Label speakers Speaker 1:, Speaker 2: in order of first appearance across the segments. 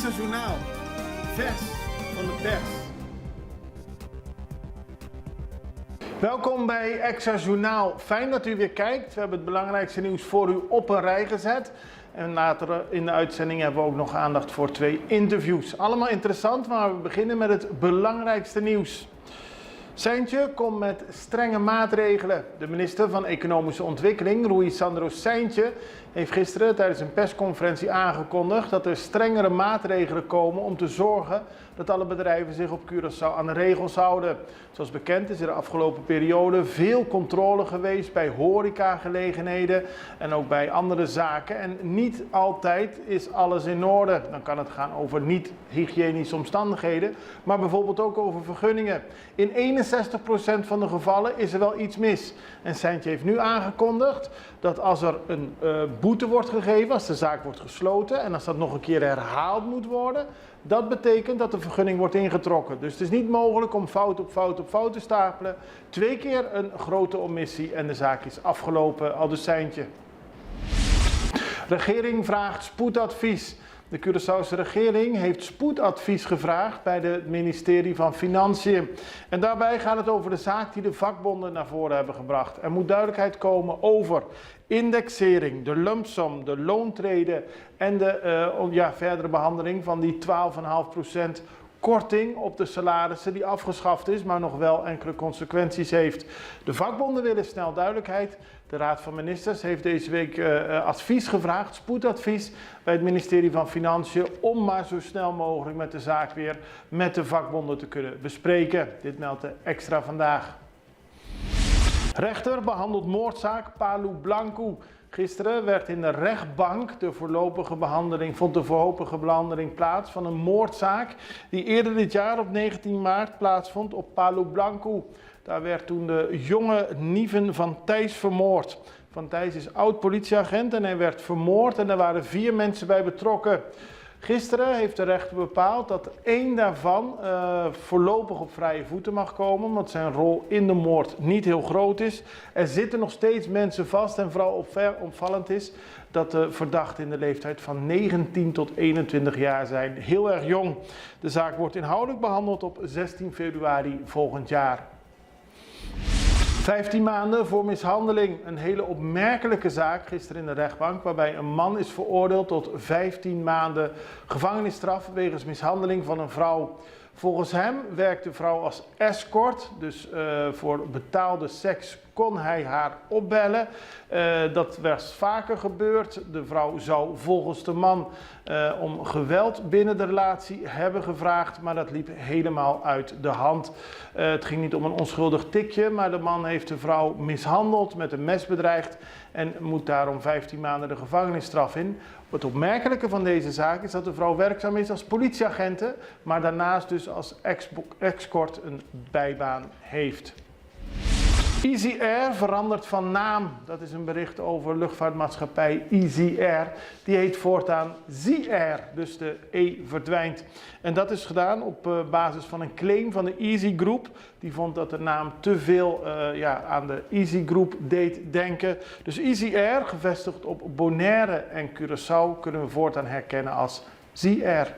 Speaker 1: Extra Journaal, vers van de pers. Welkom bij Extra Journaal. Fijn dat u weer kijkt. We hebben het belangrijkste nieuws voor u op een rij gezet. En later in de uitzending hebben we ook nog aandacht voor 2 interviews. Allemaal interessant, maar we beginnen met het belangrijkste nieuws. Sijntje komt met strenge maatregelen. De minister van Economische Ontwikkeling, Rui Sandro Sijntje, heeft gisteren tijdens een persconferentie aangekondigd dat er strengere maatregelen komen om te zorgen dat alle bedrijven zich op Curaçao aan de regels houden. Zoals bekend is er de afgelopen periode veel controle geweest bij horecagelegenheden en ook bij andere zaken. En niet altijd is alles in orde. Dan kan het gaan over niet-hygiënische omstandigheden, maar bijvoorbeeld ook over vergunningen. In 61% van de gevallen is er wel iets mis. En Sijntje heeft nu aangekondigd dat als er een boete wordt gegeven, als de zaak wordt gesloten en als dat nog een keer herhaald moet worden, dat betekent dat de vergunning wordt ingetrokken. Dus het is niet mogelijk om fout op fout op fout te stapelen. 2 keer een grote omissie en de zaak is afgelopen, aldus Sijntje. Regering vraagt spoedadvies. De Curaçaose regering heeft spoedadvies gevraagd bij het ministerie van Financiën. En daarbij gaat het over de zaak die de vakbonden naar voren hebben gebracht. Er moet duidelijkheid komen over indexering, de lump sum, de loontrede en de verdere behandeling van die 12,5% korting op de salarissen die afgeschaft is, maar nog wel enkele consequenties heeft. De vakbonden willen snel duidelijkheid. De Raad van Ministers heeft deze week advies gevraagd, spoedadvies bij het ministerie van Financiën, om maar zo snel mogelijk met de zaak weer met de vakbonden te kunnen bespreken. Dit meldt de Extra vandaag. Rechter behandelt moordzaak Palu Blanco. Gisteren werd in de rechtbank vond de voorlopige behandeling plaats van een moordzaak die eerder dit jaar op 19 maart plaatsvond op Palu Blanco. Daar werd toen de jonge Niven van Thijs vermoord. Van Thijs is oud-politieagent en hij werd vermoord en er waren 4 mensen bij betrokken. Gisteren heeft de rechter bepaald dat 1 daarvan voorlopig op vrije voeten mag komen, omdat zijn rol in de moord niet heel groot is. Er zitten nog steeds mensen vast en vooral opvallend is dat de verdachten in de leeftijd van 19 tot 21 jaar zijn. Heel erg jong. De zaak wordt inhoudelijk behandeld op 16 februari volgend jaar. 15 maanden voor mishandeling. Een hele opmerkelijke zaak gisteren in de rechtbank, waarbij een man is veroordeeld tot 15 maanden gevangenisstraf wegens mishandeling van een vrouw. Volgens hem werkt de vrouw als escort, dus voor betaalde seks kon hij haar opbellen. Dat was vaker gebeurd. De vrouw zou volgens de man om geweld binnen de relatie hebben gevraagd, maar dat liep helemaal uit de hand. Het ging niet om een onschuldig tikje, maar de man heeft de vrouw mishandeld, met een mes bedreigd en moet daarom 15 maanden de gevangenisstraf in. Het opmerkelijke van deze zaak is dat de vrouw werkzaam is als politieagente, maar daarnaast dus als escort een bijbaan heeft. Easy Air verandert van naam. Dat is een bericht over luchtvaartmaatschappij Easy Air. Die heet voortaan Zee Air, dus de E verdwijnt. En dat is gedaan op basis van een claim van de Easy Group. Die vond dat de naam te veel aan de Easy Group deed denken. Dus Easy Air, gevestigd op Bonaire en Curaçao, kunnen we voortaan herkennen als Zee Air.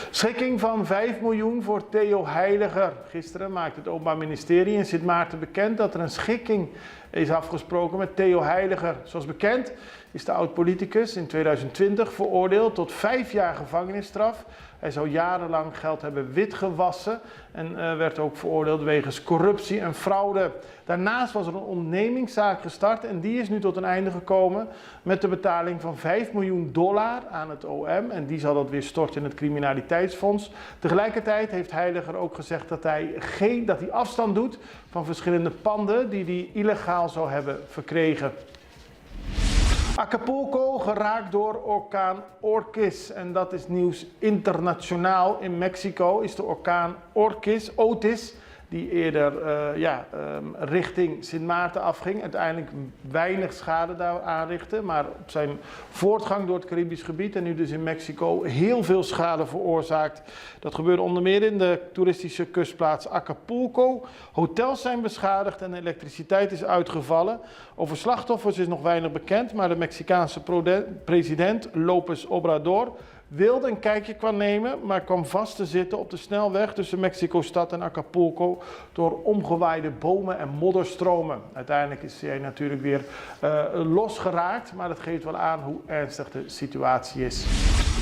Speaker 1: Schikking van 5 miljoen voor Theo Heiliger. Gisteren maakte het Openbaar Ministerie in Sint Maarten bekend dat er een schikking is afgesproken met Theo Heiliger. Zoals bekend is de oud-politicus in 2020 veroordeeld tot 5 jaar gevangenisstraf. Hij zou jarenlang geld hebben witgewassen en werd ook veroordeeld wegens corruptie en fraude. Daarnaast was er een ondernemingszaak gestart en die is nu tot een einde gekomen met de betaling van $5 miljoen aan het OM. En die zal dat weer storten in het criminaliteitsfonds. Tegelijkertijd heeft Heiliger ook gezegd dat hij afstand doet van verschillende panden die hij illegaal zou hebben verkregen. Acapulco geraakt door orkaan Orquis en dat is nieuws internationaal. In Mexico is de orkaan Otis, die eerder richting Sint Maarten afging, uiteindelijk weinig schade daar aanrichtte, maar op zijn voortgang door het Caribisch gebied en nu dus in Mexico heel veel schade veroorzaakt. Dat gebeurde onder meer in de toeristische kustplaats Acapulco. Hotels zijn beschadigd en de elektriciteit is uitgevallen. Over slachtoffers is nog weinig bekend, maar de Mexicaanse president López Obrador wilde een kijkje kwam nemen, maar kwam vast te zitten op de snelweg tussen Mexico-stad en Acapulco door omgewaaide bomen en modderstromen. Uiteindelijk is hij natuurlijk weer losgeraakt, maar dat geeft wel aan hoe ernstig de situatie is.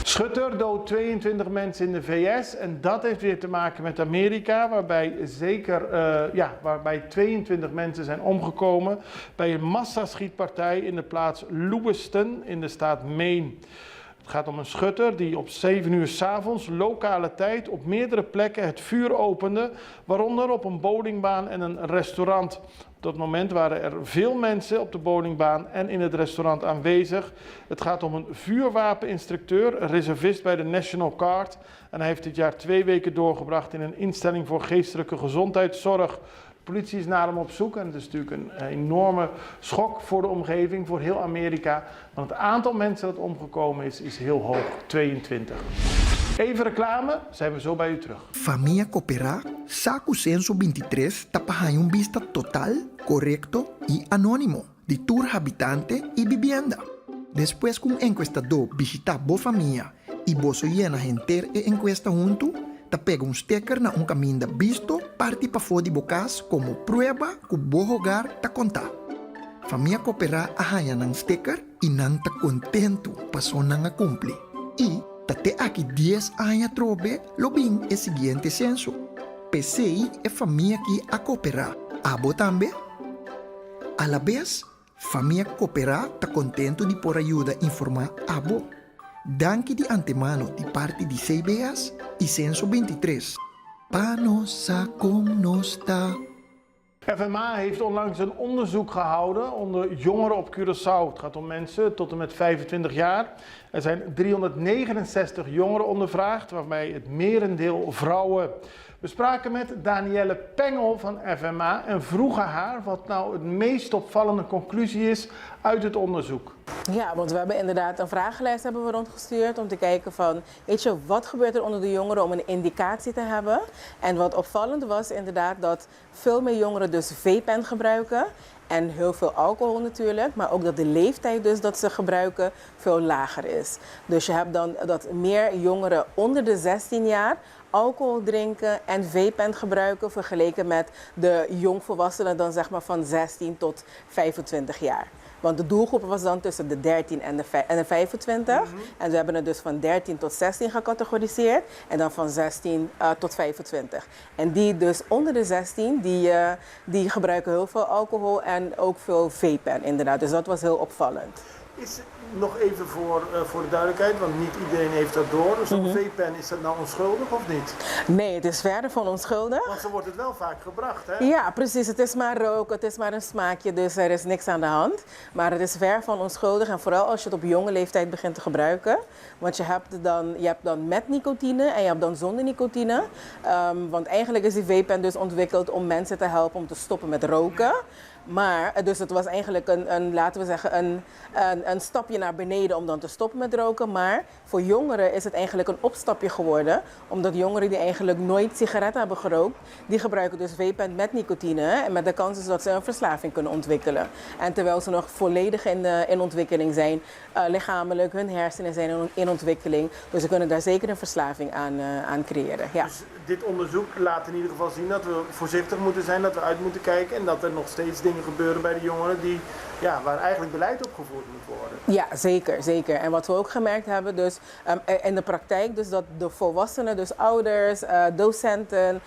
Speaker 1: Schutter doodt 22 mensen in de VS en dat heeft weer te maken met Amerika, waarbij 22 mensen zijn omgekomen bij een massaschietpartij in de plaats Lewiston in de staat Maine. Het gaat om een schutter die op 7 uur 's avonds lokale tijd op meerdere plekken het vuur opende, waaronder op een bowlingbaan en een restaurant. Op dat moment waren er veel mensen op de bowlingbaan en in het restaurant aanwezig. Het gaat om een vuurwapeninstructeur, een reservist bij de National Guard. En hij heeft dit jaar 2 weken doorgebracht in een instelling voor geestelijke gezondheidszorg. De politie is naar hem op zoek en het is natuurlijk een enorme schok voor de omgeving, voor heel Amerika. Want het aantal mensen dat omgekomen is heel hoog, 22. Even reclame, zijn we zo bij u terug.
Speaker 2: Familia Coopera, Saco Censo 23 tapahay un vista total, correcto y anónimo de tour habitante y vivienda. Después que un encuestador visita bo familia y vos llena gente e encuesta junto, te pega un sticker na un caminda visto parte pa fodi bocas como prueba que bo hogar ta conta. Familia Coopera ahaya ng sticker y nang ta contento paso nang cumpli. Y tate aqui 10 anos trobe lo bem é seguinte censo. PCI é família que a cooperar. Abo também. A la vez, família cooperar está contento de por ajuda informar abo. Danke de antemano de parte de CBS e Censo 23. Panosa com nos ta.
Speaker 1: FMA heeft onlangs een onderzoek gehouden onder jongeren op Curaçao. Het gaat om mensen tot en met 25 jaar. Er zijn 369 jongeren ondervraagd, waarbij het merendeel vrouwen. We spraken met Danielle Pengel van FMA en vroegen haar wat nou het meest opvallende conclusie is uit het onderzoek.
Speaker 3: Ja, want we hebben inderdaad een vragenlijst hebben we rondgestuurd om te kijken van, weet je, wat gebeurt er onder de jongeren om een indicatie te hebben. En wat opvallend was inderdaad dat veel meer jongeren dus vapen gebruiken. En heel veel alcohol natuurlijk, maar ook dat de leeftijd dus dat ze gebruiken veel lager is. Dus je hebt dan dat meer jongeren onder de 16 jaar alcohol drinken en vapen gebruiken vergeleken met de jongvolwassenen dan zeg maar van 16 tot 25 jaar. Want de doelgroep was dan tussen de 13 en de 25. En we hebben het dus van 13 tot 16 gecategoriseerd. En dan van 16 tot 25. En die dus onder de 16, die gebruiken heel veel alcohol en ook veel vapen inderdaad. Dus dat was heel opvallend.
Speaker 1: Is nog even voor de duidelijkheid, want niet iedereen heeft dat door. Dus zo'n vapen, is dat nou onschuldig of niet?
Speaker 3: Nee, het is verder van onschuldig.
Speaker 1: Want zo wordt het wel vaak gebracht, hè?
Speaker 3: Ja, precies. Het is maar rook, het is maar een smaakje, dus er is niks aan de hand. Maar het is ver van onschuldig en vooral als je het op jonge leeftijd begint te gebruiken. Want je hebt dan met nicotine en je hebt dan zonder nicotine. Want eigenlijk is die vapen dus ontwikkeld om mensen te helpen om te stoppen met roken. Maar, dus het was eigenlijk laten we zeggen, een stapje naar beneden om dan te stoppen met roken. Maar voor jongeren is het eigenlijk een opstapje geworden. Omdat jongeren die eigenlijk nooit sigaretten hebben gerookt, die gebruiken dus vapen met nicotine. En met de kans is dat ze een verslaving kunnen ontwikkelen. En terwijl ze nog volledig in ontwikkeling zijn, lichamelijk, hun hersenen zijn in ontwikkeling. Dus ze kunnen daar zeker een verslaving aan creëren. Ja.
Speaker 1: Dus dit onderzoek laat in ieder geval zien dat we voorzichtig moeten zijn, dat we uit moeten kijken en dat er nog steeds dingen gebeuren bij de jongeren waar eigenlijk beleid op gevoerd moet worden.
Speaker 3: Ja, zeker. En wat we ook gemerkt hebben, dus in de praktijk, dus dat de volwassenen, dus ouders, docenten,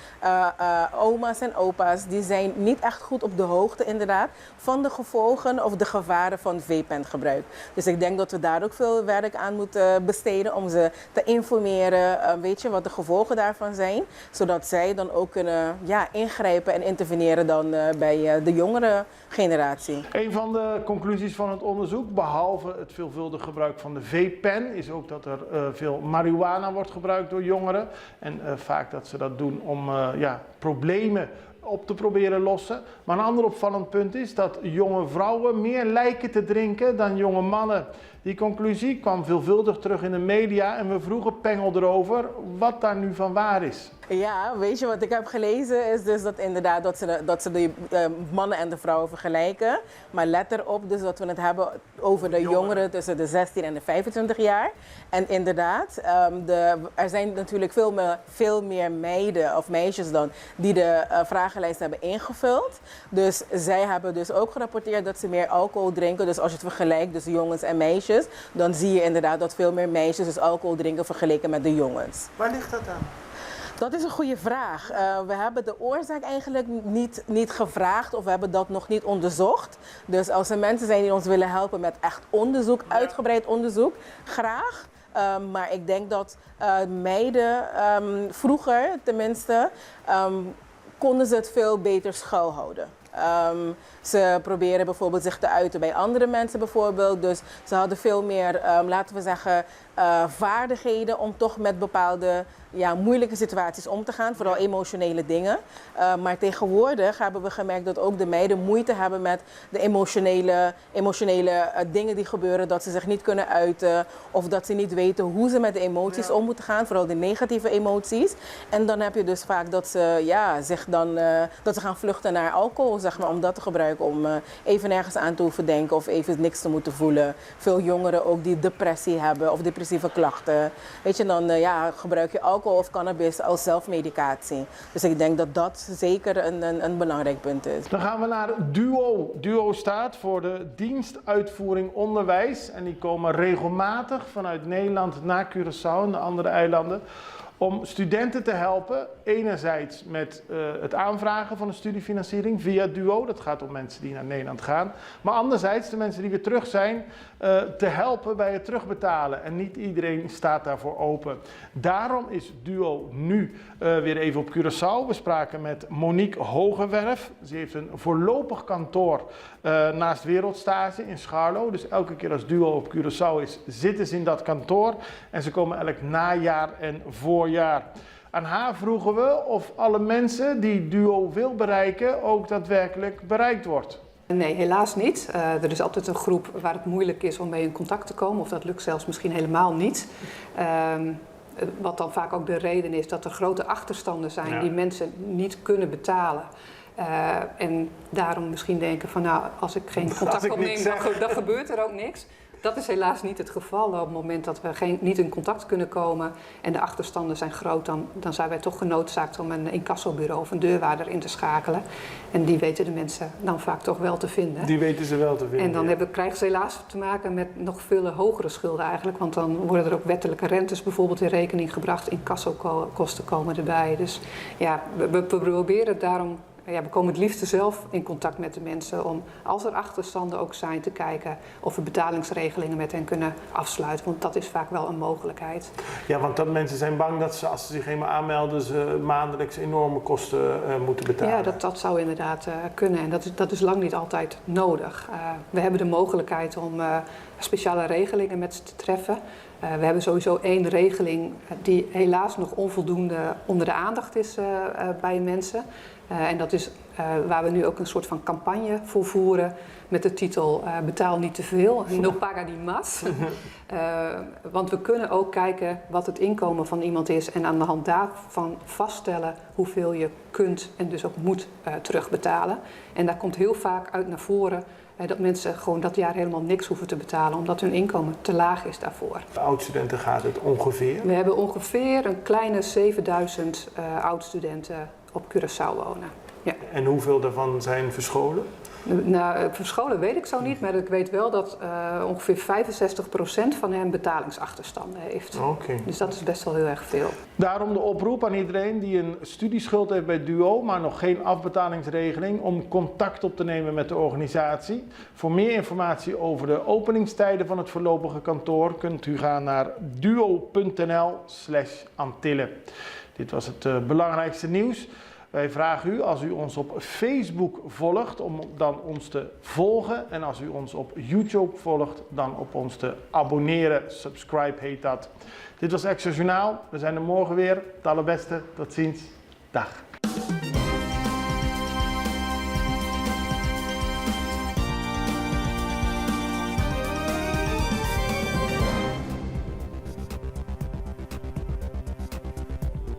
Speaker 3: oma's en opa's, die zijn niet echt goed op de hoogte inderdaad van de gevolgen of de gevaren van vapengebruik. Dus ik denk dat we daar ook veel werk aan moeten besteden om ze te informeren, weet je, wat de gevolgen daarvan zijn, zodat zij dan ook kunnen ingrijpen en interveneren dan bij de jongere generatie.
Speaker 1: Een van de conclusies van het onderzoek, behalve het veelvuldig gebruik van de vapen, is ook dat er veel marihuana wordt gebruikt door jongeren. En vaak dat ze dat doen om problemen op te proberen lossen. Maar een ander opvallend punt is dat jonge vrouwen meer lijken te drinken dan jonge mannen. Die conclusie kwam veelvuldig terug in de media en we vroegen Pengel erover wat daar nu van waar is.
Speaker 3: Ja, weet je wat ik heb gelezen is dus dat inderdaad dat ze de mannen en de vrouwen vergelijken. Maar let erop dus dat we het hebben over de jongeren tussen de 16 en de 25 jaar. En inderdaad, er zijn natuurlijk veel meer meiden of meisjes dan die de vragenlijst hebben ingevuld. Dus zij hebben dus ook gerapporteerd dat ze meer alcohol drinken. Dus als je het vergelijkt, dus jongens en meisjes, dan zie je inderdaad dat veel meer meisjes dus alcohol drinken vergeleken met de jongens.
Speaker 1: Waar ligt dat aan?
Speaker 3: Dat is een goede vraag. We hebben de oorzaak eigenlijk niet gevraagd of we hebben dat nog niet onderzocht. Dus als er mensen zijn die ons willen helpen met echt onderzoek, uitgebreid onderzoek, graag. Maar ik denk dat meiden vroeger tenminste konden ze het veel beter schuilhouden. Ze proberen bijvoorbeeld zich te uiten bij andere mensen bijvoorbeeld. Dus ze hadden veel meer, laten we zeggen, vaardigheden om toch met bepaalde moeilijke situaties om te gaan. Vooral emotionele dingen. Maar tegenwoordig hebben we gemerkt dat ook de meiden moeite hebben met de emotionele dingen die gebeuren. Dat ze zich niet kunnen uiten of dat ze niet weten hoe ze met de emoties om moeten gaan. Vooral de negatieve emoties. En dan heb je dus vaak dat ze, dat ze gaan vluchten naar alcohol, zeg maar, om dat te gebruiken. Om even nergens aan te hoeven denken of even niks te moeten voelen. Veel jongeren ook die depressie hebben of depressieve klachten. Weet je, dan gebruik je alcohol of cannabis als zelfmedicatie. Dus ik denk dat dat zeker een belangrijk punt is.
Speaker 1: Dan gaan we naar DUO. DUO staat voor de Dienstuitvoering Onderwijs. En die komen regelmatig vanuit Nederland naar Curaçao en de andere eilanden om studenten te helpen, enerzijds met het aanvragen van een studiefinanciering via DUO, dat gaat om mensen die naar Nederland gaan, maar anderzijds de mensen die weer terug zijn, te helpen bij het terugbetalen. En niet iedereen staat daarvoor open. Daarom is DUO nu weer even op Curaçao. We spraken met Monique Hogewerf. Ze heeft een voorlopig kantoor naast Wereldstage in Scharlo. Dus elke keer als DUO op Curaçao is, zitten ze in dat kantoor. En ze komen elk najaar en voorjaar. Aan haar vroegen we of alle mensen die DUO wil bereiken ook daadwerkelijk bereikt wordt.
Speaker 4: Nee, helaas niet. Er is altijd een groep waar het moeilijk is om mee in contact te komen. Of dat lukt zelfs misschien helemaal niet. Wat dan vaak ook de reden is dat er grote achterstanden zijn die mensen niet kunnen betalen. En daarom misschien denken van nou, als ik geen contact opneem, dan gebeurt er ook niks. Dat is helaas niet het geval. Op het moment dat we niet in contact kunnen komen en de achterstanden zijn groot, dan zijn wij toch genoodzaakt om een incassobureau of een deurwaarder in te schakelen. En die weten de mensen dan vaak toch wel te vinden.
Speaker 1: Die weten ze wel te vinden.
Speaker 4: En dan krijgen ze helaas te maken met nog veel hogere schulden eigenlijk. Want dan worden er ook wettelijke rentes bijvoorbeeld in rekening gebracht. Incassokosten komen erbij. Dus ja, we proberen daarom. Ja, we komen het liefst zelf in contact met de mensen om, als er achterstanden ook zijn, te kijken of we betalingsregelingen met hen kunnen afsluiten. Want dat is vaak wel een mogelijkheid.
Speaker 1: Ja, want dat mensen zijn bang dat ze, als ze zich eenmaal aanmelden, ze maandelijks enorme kosten moeten betalen.
Speaker 4: Ja, dat zou inderdaad kunnen. En dat is lang niet altijd nodig. We hebben de mogelijkheid om speciale regelingen met ze te treffen. We hebben sowieso één regeling die helaas nog onvoldoende onder de aandacht is bij mensen. En dat is waar we nu ook een soort van campagne voor voeren met de titel Betaal niet te veel, no paga de más. Want we kunnen ook kijken wat het inkomen van iemand is en aan de hand daarvan vaststellen hoeveel je kunt en dus ook moet terugbetalen. En daar komt heel vaak uit naar voren dat mensen gewoon dat jaar helemaal niks hoeven te betalen, omdat hun inkomen te laag is daarvoor.
Speaker 1: De oud-studenten gaat het ongeveer?
Speaker 4: We hebben ongeveer een kleine 7000 oud-studenten op Curaçao wonen. Ja.
Speaker 1: En hoeveel daarvan zijn verscholen?
Speaker 4: Nou, verscholen weet ik zo niet, maar ik weet wel dat ongeveer 65% van hen betalingsachterstanden heeft.
Speaker 1: Okay.
Speaker 4: Dus dat is best wel heel erg veel.
Speaker 1: Daarom de oproep aan iedereen die een studieschuld heeft bij DUO, maar nog geen afbetalingsregeling, om contact op te nemen met de organisatie. Voor meer informatie over de openingstijden van het voorlopige kantoor kunt u gaan naar duo.nl/Antillen. Dit was het belangrijkste nieuws. Wij vragen u, als u ons op Facebook volgt, om dan ons te volgen. En als u ons op YouTube volgt, dan op ons te abonneren. Subscribe heet dat. Dit was Extra Journaal. We zijn er morgen weer. Het allerbeste. Tot ziens. Dag.